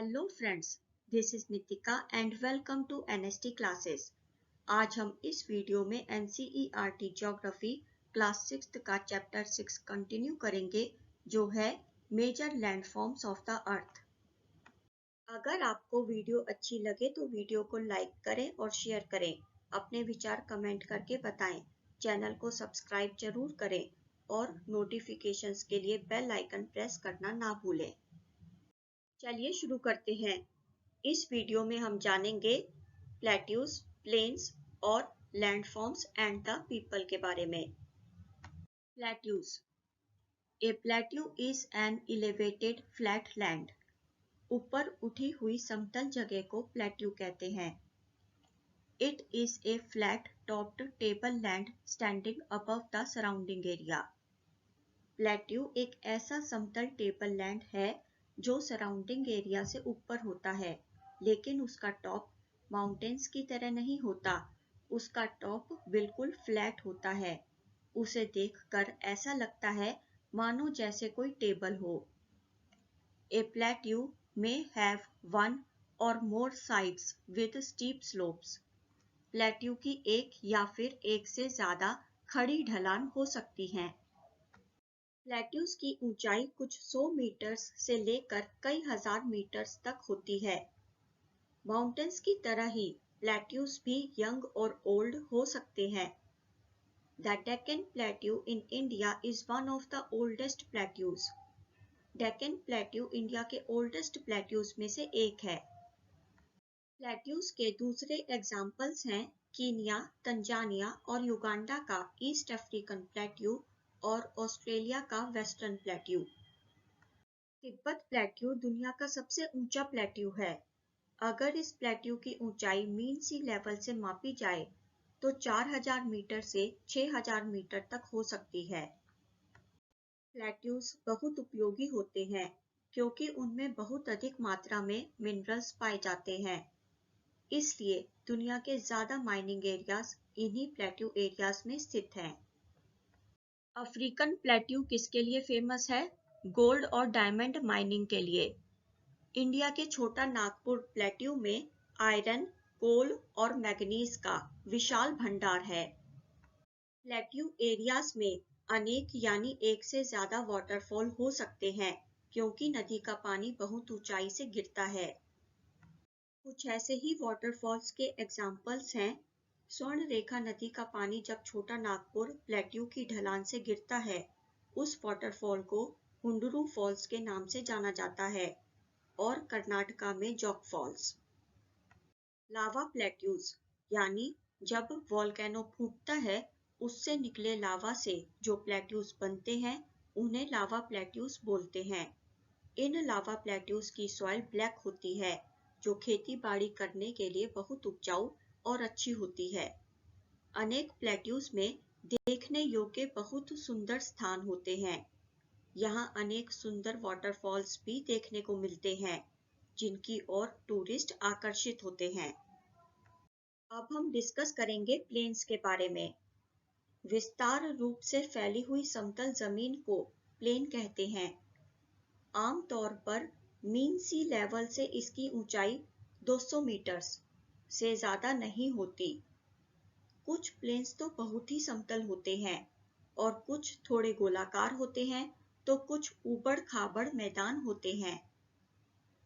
Hello friends, this is Nitika and welcome to NST classes. आज हम इस वीडियो में एनसीईआरटी ज्योग्राफी क्लास 6 का चैप्टर 6 कंटिन्यू करेंगे, जो है major landforms of the earth. अगर आपको वीडियो अच्छी लगे तो वीडियो को लाइक करें और शेयर करें। अपने विचार कमेंट करके बताएं। चैनल को सब्सक्राइब जरूर करें और नोटिफिकेशंस के लिए बेल आइकन प्रेस करना ना भूलें। चलिए शुरू करते हैं। इस वीडियो में हम जानेंगे प्लेट्यूज, प्लेन्स और लैंडफॉर्म्स एंड द पीपल के बारे में। Plateaus. A plateau is an elevated flat land. ऊपर उठी हुई समतल जगह को प्लेट्यू कहते हैं। It is a flat topped table land standing above the surrounding area. Plateau एक ऐसा समतल टेबल लैंड है जो सराउंडिंग एरिया से ऊपर होता है, लेकिन उसका टॉप माउंटेन्स की तरह नहीं होता। उसका टॉप बिल्कुल फ्लैट होता है। उसे देखकर ऐसा लगता है मानो जैसे कोई टेबल हो। A plateau may have one or more sides with steep slopes. Plateau की एक या फिर एक से ज्यादा खड़ी ढलान हो सकती हैं। प्लेट्यूज की ऊंचाई कुछ 100 मीटर्स से लेकर कई हजार मीटर्स तक होती है। माउंटेन्स की तरह ही प्लेट्यूज भी यंग और ओल्ड हो सकते हैं। The Deccan plateau in India is one of the oldest plateaus. Deccan plateau India के ओल्डेस्ट प्लेट्यूज में से एक है। प्लेट्यूज के दूसरे एग्जाम्पल्स हैं कीनिया, तंजानिया और युगांडा का ईस्ट अफ्रीकन प्लेट्यू और ऑस्ट्रेलिया का वेस्टर्न प्लेट्यू। तिब्बत प्लेट्यू दुनिया का सबसे ऊंचा प्लेट्यू है। अगर इस प्लेट्यू की ऊंचाई मीन सी लेवल से मापी जाए तो 4000 मीटर से 6000 मीटर तक हो सकती है। प्लेट्यूज बहुत उपयोगी होते हैं क्योंकि उनमें बहुत अधिक मात्रा में मिनरल्स पाए जाते हैं। इसलिए दुनिया के ज्यादा माइनिंग एरियाज इन्हीं प्लेट्यू एरियाज में स्थित हैं। अफ्रीकन प्लेट्यू किसके लिए फेमस है? गोल्ड और डायमंड माइनिंग के लिए। इंडिया के छोटा नागपुर प्लेट्यू में आयरन, कोल और मैग्नीज का विशाल भंडार है। प्लेट्यू एरियाज में अनेक यानी एक से ज्यादा वाटरफॉल हो सकते हैं क्योंकि नदी का पानी बहुत ऊंचाई से गिरता है। कुछ ऐसे ही वाटरफॉल्स के एग्जाम्पल्स हैं। स्वर्ण रेखा नदी का पानी जब छोटा नागपुर प्लेट्यू की ढलान से गिरता है, उस वाटरफॉल को हुंडुरू फॉल्स के नाम से जाना जाता है और कर्नाटका में जॉग फॉल्स। लावा प्लेट्यूज यानी जब वोल्केनो फूटता है, उससे निकले लावा से जो प्लेट्यूज बनते हैं, उन्हें लावा प्लेट्यूज बोलते हैं। इन लावा प्लेट्यूज की सॉइल ब्लैक होती है, जो खेती बाड़ी करने के लिए बहुत उपजाऊ और अच्छी होती है। अनेक प्लेट्यूज में देखने योग्य बहुत सुंदर स्थान होते हैं। यहाँ अनेक सुंदर वाटरफॉल्स भी देखने को मिलते हैं, जिनकी ओर टूरिस्ट आकर्षित होते हैं। अब हम डिस्कस करेंगे प्लेन्स के बारे में। विस्तार रूप से फैली हुई समतल जमीन को प्लेन कहते हैं। आमतौर पर मीन सी लेवल से इसकी ऊंचाई 200 मीटर्स से ज्यादा नहीं होती। कुछ प्लेन्स तो बहुत ही समतल होते हैं और कुछ थोड़े गोलाकार होते हैं, तो कुछ ऊबड़ खाबड़ मैदान होते हैं।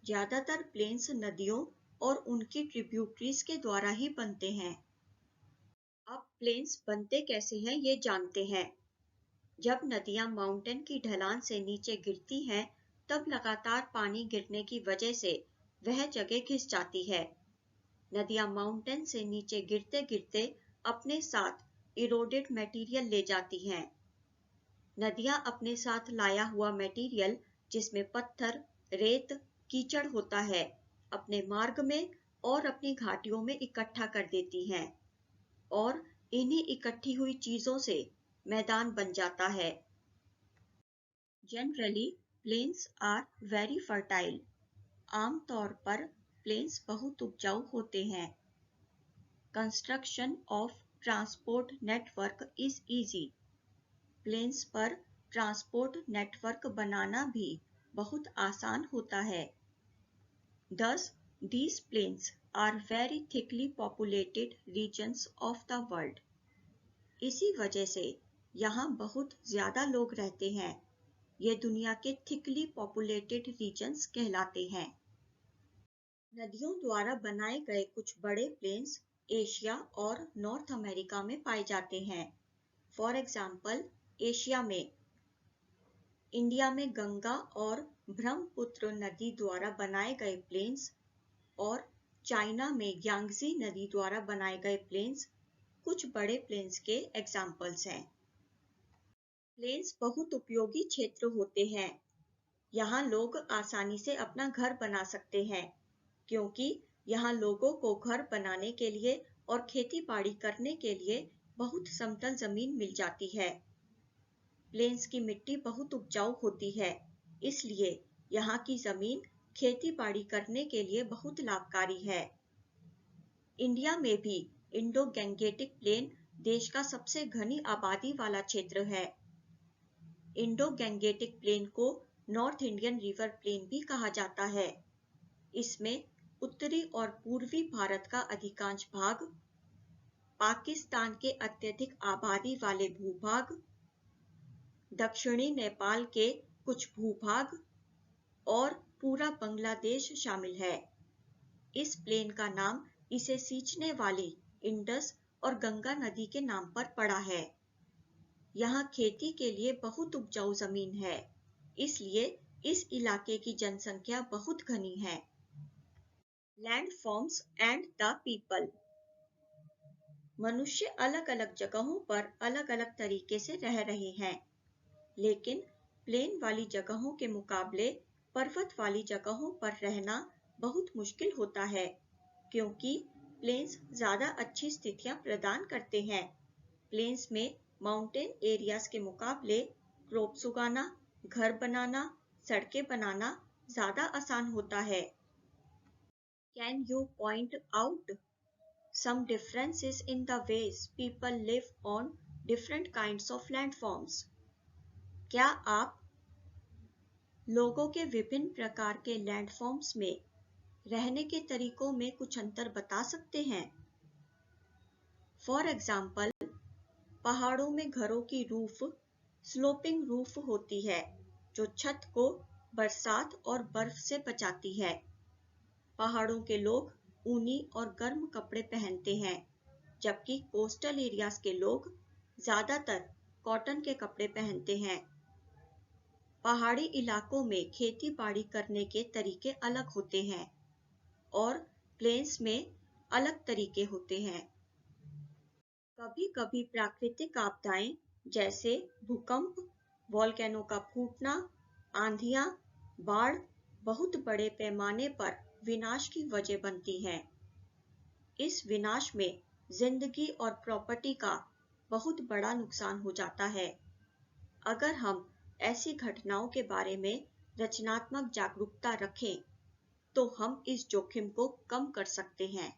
ज्यादातर प्लेन्स नदियों और उनकी ट्रिब्यूटरीज के द्वारा ही बनते हैं। अब प्लेन्स बनते कैसे हैं ये जानते हैं। जब नदियां माउंटेन की ढलान से नीचे गिरती हैं, तब लगातार पानी गिरने की वजह से वह जगह घिस जाती है। नदियां माउंटेन से नीचे गिरते गिरते अपने साथ इरोडेड मटेरियल ले जाती हैं। नदियां अपने साथ लाया हुआ मटेरियल, जिसमें पत्थर, रेत, कीचड़ होता है, अपने मार्ग में और अपनी घाटियों में इकट्ठा कर देती हैं और इन्हीं इकट्ठी हुई चीजों से मैदान बन जाता है। Generally plains are very fertile. आमतौर पर प्लेन्स बहुत उपजाऊ होते हैं। Construction of transport network is easy. Plains पर ट्रांसपोर्ट नेटवर्क बनाना भी बहुत आसान होता है। Thus, these plains are very thickly populated regions of the world. इसी वजह से यहाँ बहुत ज्यादा लोग रहते हैं। ये दुनिया के थिकली पॉपुलेटेड रीजन्स कहलाते हैं। नदियों द्वारा बनाए गए कुछ बड़े प्लेन्स एशिया और नॉर्थ अमेरिका में पाए जाते हैं। फॉर एग्जाम्पल, एशिया में इंडिया में गंगा और ब्रह्मपुत्र नदी द्वारा बनाए गए प्लेन्स और चाइना में यांगजी नदी द्वारा बनाए गए प्लेन्स कुछ बड़े प्लेन्स के एग्जाम्पल्स हैं। प्लेन्स बहुत उपयोगी क्षेत्र होते हैं। यहाँ लोग आसानी से अपना घर बना सकते हैं क्योंकि यहाँ लोगों को घर बनाने के लिए और खेती बाड़ी करने के लिए बहुत समतल जमीन मिल जाती है। प्लेन्स की मिट्टी बहुत उपजाऊ होती है, इसलिए यहाँ की जमीन खेती बाड़ी करने के लिए बहुत लाभकारी है। इंडिया में भी इंडो गैंगेटिक प्लेन देश का सबसे घनी आबादी वाला क्षेत्र है। इंडो गैंगेटिक प्लेन को नॉर्थ इंडियन रिवर प्लेन भी कहा जाता है। इसमें उत्तरी और पूर्वी भारत का अधिकांश भाग, पाकिस्तान के अत्यधिक आबादी वाले भूभाग, दक्षिणी नेपाल के कुछ भूभाग और पूरा बांग्लादेश शामिल है। इस प्लेन का नाम इसे सींचने वाली इंडस और गंगा नदी के नाम पर पड़ा है। यहाँ खेती के लिए बहुत उपजाऊ जमीन है, इसलिए इस इलाके की जनसंख्या बहुत घनी है। Land forms and the people. मनुष्य अलग अलग जगहों पर अलग अलग तरीके से रह रहे हैं, लेकिन प्लेन वाली जगहों के मुकाबले पर्वत वाली जगहों पर रहना बहुत मुश्किल होता है क्योंकि प्लेन्स ज्यादा अच्छी स्थितियां प्रदान करते हैं। प्लेन्स में माउंटेन एरियाज के मुकाबले क्रॉप्स उगाना, घर बनाना, सड़कें बनाना ज्यादा आसान होता है। Can you point out some differences in the ways people live on different kinds of landforms? क्या आप लोगों के विभिन्न प्रकार के लैंडफॉर्म्स में रहने के तरीकों में कुछ अंतर बता सकते हैं? फॉर एग्जाम्पल, पहाड़ों में घरों की रूफ स्लोपिंग रूफ होती है जो छत को बरसात और बर्फ से बचाती है। पहाड़ों के लोग ऊनी और गर्म कपड़े पहनते हैं, जबकि कोस्टल एरियाज के लोग ज्यादातर कॉटन के कपड़े पहनते हैं। पहाड़ी इलाकों में खेती बाड़ी करने के तरीके अलग होते हैं और प्लेन्स में अलग तरीके होते हैं। कभी-कभी प्राकृतिक आपदाएं जैसे भूकंप, वोल्केनो का फूटना, आंधियां, बाढ़ बहुत बड़े पैमाने पर विनाश की वजह बनती हैं। इस विनाश में जिंदगी और प्रॉपर्टी का बहुत बड़ा नुकसान हो जाता है। अगर हम ऐसी घटनाओं के बारे में रचनात्मक जागरूकता रखें, तो हम इस जोखिम को कम कर सकते हैं।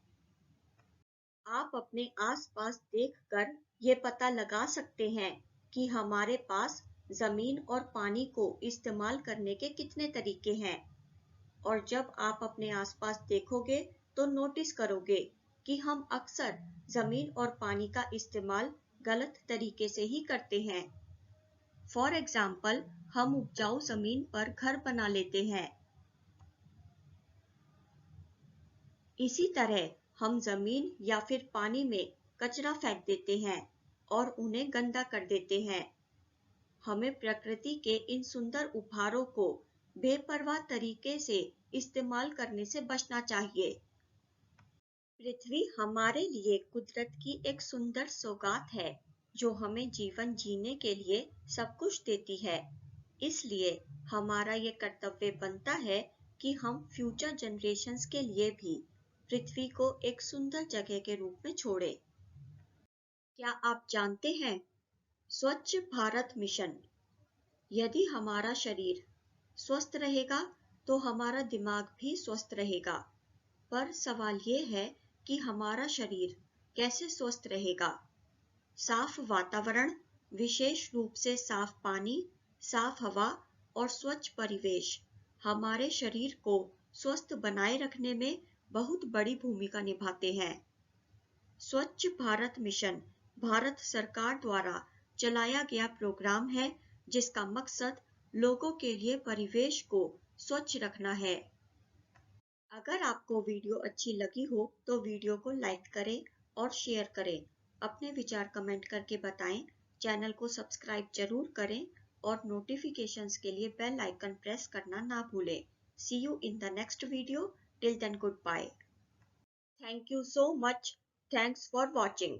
आप अपने आसपास देखकर ये पता लगा सकते हैं कि हमारे पास जमीन और पानी को इस्तेमाल करने के कितने तरीके हैं, और जब आप अपने आसपास देखोगे तो नोटिस करोगे कि हम अक्सर जमीन और पानी का इस्तेमाल गलत तरीके से ही करते हैं। फॉर एग्जाम्पल, हम उपजाऊ जमीन पर घर बना लेते हैं। इसी तरह हम जमीन या फिर पानी में कचरा फेंक देते हैं और उन्हें गंदा कर देते हैं। हमें प्रकृति के इन सुंदर उपहारों को बेपरवाह तरीके से इस्तेमाल करने से बचना चाहिए। पृथ्वी हमारे लिए कुदरत की एक सुंदर सौगात है जो हमें जीवन जीने के लिए सब कुछ देती है। इसलिए हमारा ये कर्तव्य बनता है कि हम फ्यूचर जनरेशंस के लिए भी पृथ्वी को एक सुंदर जगह के रूप में छोड़ें। क्या आप जानते हैं, स्वच्छ भारत मिशन, यदि हमारा शरीर स्वस्थ रहेगा तो हमारा दिमाग भी स्वस्थ रहेगा। पर सवाल ये है कि हमारा शरीर कैसे स्वस्थ रहेगा? साफ वातावरण, विशेष रूप से साफ पानी, साफ हवा और स्वच्छ परिवेश हमारे शरीर को स्वस्थ बनाए रखने में बहुत बड़ी भूमिका निभाते हैं। स्वच्छ भारत मिशन भारत सरकार द्वारा चलाया गया प्रोग्राम है जिसका मकसद लोगों के लिए परिवेश को स्वच्छ रखना है। अगर आपको वीडियो अच्छी लगी हो तो वीडियो को लाइक करें और शेयर करें। अपने विचार कमेंट करके बताएं। चैनल को सब्सक्राइब जरूर करें और नोटिफिकेशंस के लिए बेल आइकन प्रेस करना ना भूलें। See you in the next video. Till then, goodbye. Thank you so much. Thanks for watching.